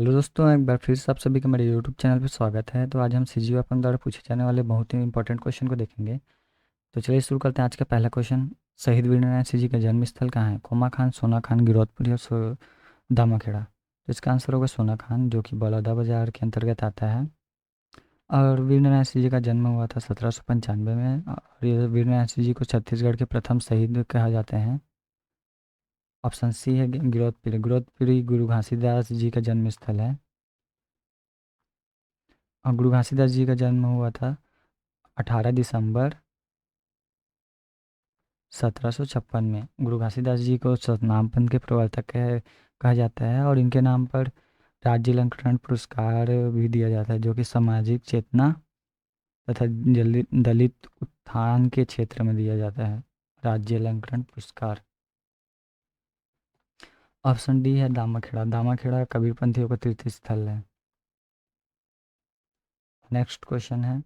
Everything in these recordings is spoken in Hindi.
हेलो दोस्तों, एक बार फिर से आप सभी का मेरे यूट्यूब चैनल पर स्वागत है। तो आज हम सी जी अपन द्वारा पूछे जाने वाले बहुत ही इंपॉर्टेंट क्वेश्चन को देखेंगे। तो चलिए शुरू करते हैं। आज का पहला क्वेश्चन, शहीद वीरनारायण सिंह जी का जन्म स्थल कहाँ है? कोमा खान, सोना खान, गिरौदपुरी और दामाखेड़ा। तो इसका आंसर होगा सोना खान, जो कि बलौदा बाजार के अंतर्गत आता है। और वीरनारायण सिंह जी का जन्म हुआ था 1795 में। और ये वीरनारायण सिंह जी को छत्तीसगढ़ के प्रथम शहीद कहा जाते हैं। ऑप्शन सी है गिरौदपुरी। गिरौदपुरी गुरु घासीदास जी का जन्म स्थल है। और गुरु घासीदास जी का जन्म हुआ था 18 दिसंबर 1756 में। गुरु घासीदास जी को सतनाम पंथ के प्रवर्तक कहा जाता है। और इनके नाम पर राज्य अलंकरण पुरस्कार भी दिया जाता है, जो कि सामाजिक चेतना तथा दलित उत्थान के क्षेत्र में दिया जाता है। राज्य अलंकरण पुरस्कार। ऑप्शन डी है दामाखेड़ा। दामाखेड़ा कबीरपंथियों का तीर्थ स्थल है। नेक्स्ट क्वेश्चन है,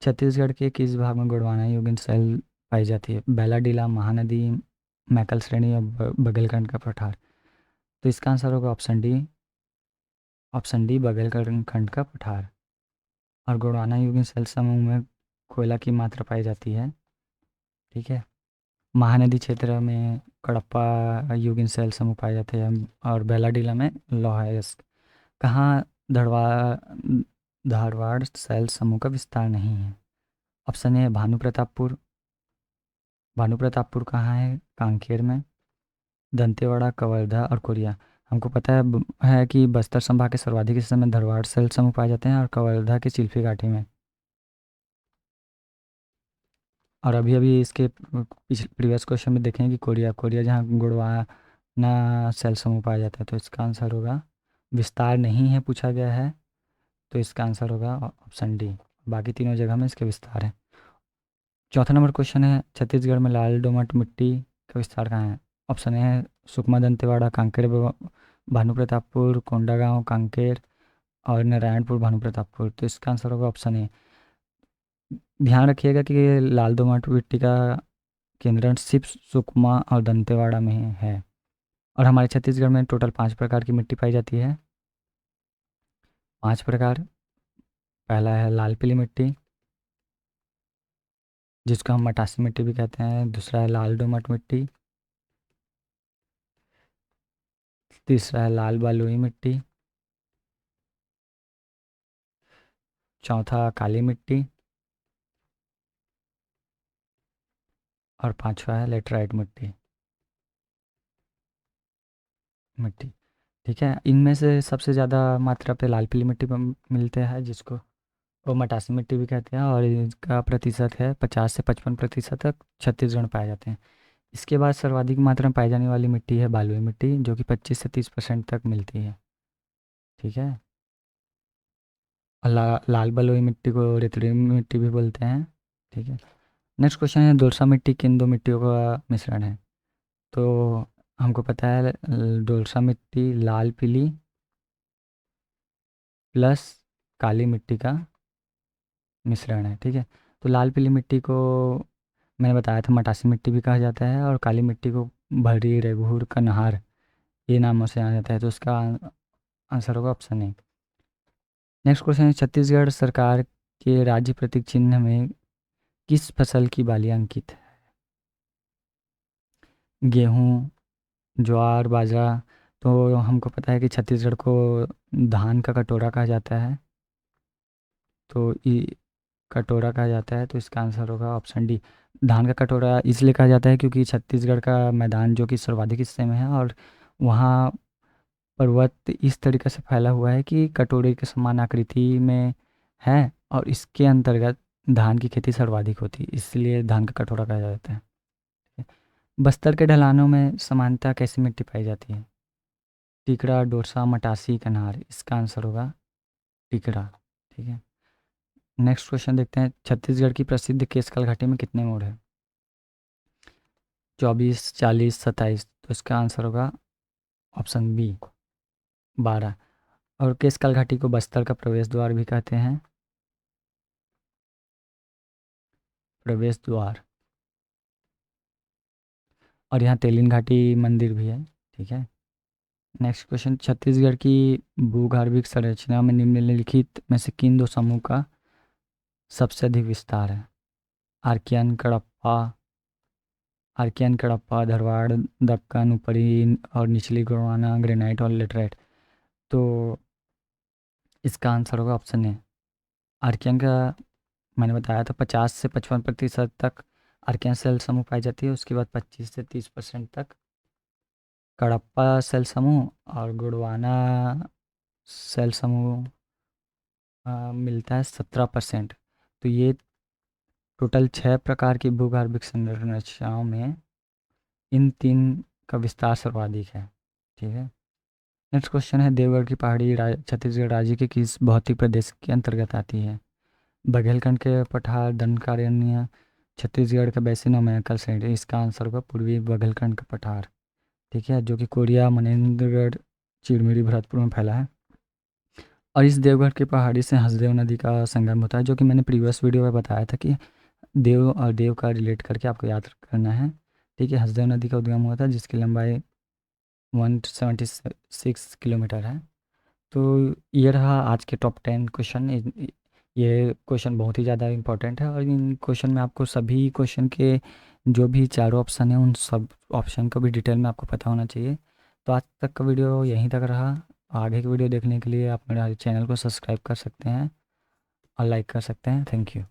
छत्तीसगढ़ के किस भाग में गोंडवाना योगिन शैल पाई जाती है? बैलाडीला, महानदी, मैकल श्रेणी या बघेलखंड का पठार। तो इसका आंसर होगा option D. Option D Baghelkhand का पठार। और गोंडवाना योगिन शैल समूह में कोयला की मात्रा पाई जाती है। ठीक है। महानदी क्षेत्र में कडप्पा योगिन शैल समूह पाए जाते हैं। और बैलाडीला में लोहा अयस्क। कहाँ धड़वा धारवाड़ शैल समूह का विस्तार नहीं है? ऑप्शन ए है भानु प्रतापपुर। भानु प्रतापपुर कहाँ है? कांकेर में। दंतेवाड़ा, कवर्धा और कोरिया। हमको पता है कि बस्तर संभाग के सर्वाधिक इस समय धरवाड़ शैल समूह पाए जाते हैं, और कवर्धा के चिल्फी घाटी में। और अभी अभी इसके पिछले प्रीवियस क्वेश्चन में देखें कि कोरिया कोरिया जहाँ गोंडवाना शैल समूह पाया जाता है। तो इसका आंसर होगा, विस्तार नहीं है पूछा गया है, तो इसका आंसर होगा ऑप्शन डी। बाकी तीनों जगह में इसके विस्तार है। चौथा नंबर क्वेश्चन है, छत्तीसगढ़ में लाल दोमट मिट्टी का विस्तार कहाँ है? ऑप्शन ए है सुकमा, दंतेवाड़ा, कांकेर, भानु प्रतापपुर, कोंडागांव, कांकेर और नारायणपुर, भानु प्रतापपुर। तो इसका आंसर होगा ऑप्शन ए। ध्यान रखिएगा कि ये लाल दोमट मिट्टी का केंद्रण सिर्फ सुकमा और दंतेवाड़ा में है। और हमारे छत्तीसगढ़ में टोटल 5 प्रकार की मिट्टी पाई जाती है। 5 प्रकार। पहला है लाल पीली मिट्टी, जिसको हम मटासी मिट्टी भी कहते हैं। दूसरा है लाल दोमट मिट्टी। तीसरा है लाल बलुई मिट्टी। चौथा काली मिट्टी। और पांचवा है लेटराइट मिट्टी मिट्टी। ठीक है। इनमें से सबसे ज़्यादा मात्रा पे लाल पीली मिट्टी पे मिलते हैं, जिसको वो मटासी मिट्टी भी कहते हैं। और इसका प्रतिशत है 50 से 55% तक छत्तीसगढ़ में पाए जाते हैं। इसके बाद सर्वाधिक मात्रा में पाई जाने वाली मिट्टी है बलुई मिट्टी, जो कि 25 से 30% तक मिलती है। ठीक है। और लाल बलुई मिट्टी को रेतीली मिट्टी भी बोलते हैं। ठीक है। नेक्स्ट क्वेश्चन है, दोरसा मिट्टी किन दो मिट्टियों का मिश्रण है? तो हमको पता है दोरसा मिट्टी लाल पीली प्लस काली मिट्टी का मिश्रण है। ठीक है। तो लाल पीली मिट्टी को मैंने बताया था मटासी मिट्टी भी कहा जाता है, और काली मिट्टी को भरी, रेगूर, कन्हार, ये नामों से जाना जाता है। तो उसका आंसर होगा ऑप्शन ए। नेक्स्ट क्वेश्चन है, छत्तीसगढ़ सरकार के राज्य प्रतीक चिन्ह में किस फसल की बालियां अंकित है? गेहूँ, ज्वार, बाजरा। तो हमको पता है कि छत्तीसगढ़ को धान का कटोरा कहा जाता है। तो कटोरा कहा जाता है, तो इसका आंसर होगा ऑप्शन डी। धान का कटोरा इसलिए कहा जाता है क्योंकि छत्तीसगढ़ का मैदान जो कि सर्वाधिक हिस्से में है, और वहाँ पर्वत इस तरीके से फैला हुआ है कि कटोरे के समान आकृति में है। और इसके अंतर्गत धान की खेती सर्वाधिक होती है, इसलिए धान का कटोरा कहा जाता है। बस्तर के ढलानों में समानता कैसी मिट्टी पाई जाती है? टिकरा, डोरसा, मटासी, कन्हार। इसका आंसर होगा टिकरा। ठीक है। नेक्स्ट क्वेश्चन देखते हैं, छत्तीसगढ़ की प्रसिद्ध केसकाल घाटी में कितने मोड़ हैं? 24, 40, 27। तो इसका आंसर होगा ऑप्शन बी, 12। और केसकाल घाटी को बस्तर का प्रवेश द्वार भी कहते हैं। प्रवेश द्वार। और यहाँ तेलिन घाटी मंदिर भी है। ठीक है। नेक्स्ट क्वेश्चन, छत्तीसगढ़ की भूगर्भिक संरचना में निम्नलिखित में से किन दो समूह का सबसे अधिक विस्तार है? आर्कियन कडप्पा, धारवाड़, दक्कन, ऊपरी और निचली गोंडवाना, ग्रेनाइट और लेटराइट। तो इसका आंसर होगा ऑप्शन ए, आर्कियन का। मैंने बताया था 50 से 55% तक आर्कियन सेल समूह पाई जाती है, उसके बाद 25 से 30% तक कडप्पा सेल समूह और गोंडवाना सेल समूह मिलता है 17%। तो ये टोटल 6 प्रकार की भूगर्भिक संरचनाओं में इन तीन का विस्तार सर्वाधिक है। ठीक है। नेक्स्ट क्वेश्चन है, देवगढ़ की पहाड़ी छत्तीसगढ़ राज्य के किस भौतिक प्रदेश के अंतर्गत आती है? बघेलखंड के पठार, दंडकारण्य, छत्तीसगढ़ का बेसिन और मैकल श्रेणी। इसका आंसर होगा पूर्वी बघेलखंड का पठार। ठीक है, जो कि कोरिया, मनेन्द्रगढ़, चिड़मिड़ी, भरतपुर में फैला है। और इस देवगढ़ की पहाड़ी से हसदेव नदी का संगम होता है, जो कि मैंने प्रीवियस वीडियो में बताया था कि देव और देव का रिलेट करके आपको याद करना है। ठीक है, हसदेव नदी का उद्गम हुआ था, जिसकी लंबाई 176 किलोमीटर है। तो ये रहा आज के टॉप 10 क्वेश्चन। ये क्वेश्चन बहुत ही ज़्यादा इंपॉर्टेंट है, और इन क्वेश्चन में आपको सभी क्वेश्चन के जो भी चारों ऑप्शन हैं, उन सब ऑप्शन को भी डिटेल में आपको पता होना चाहिए। तो आज तक का वीडियो यहीं तक रहा। आगे की वीडियो देखने के लिए आप मेरे चैनल को सब्सक्राइब कर सकते हैं और लाइक कर सकते हैं। Thank you.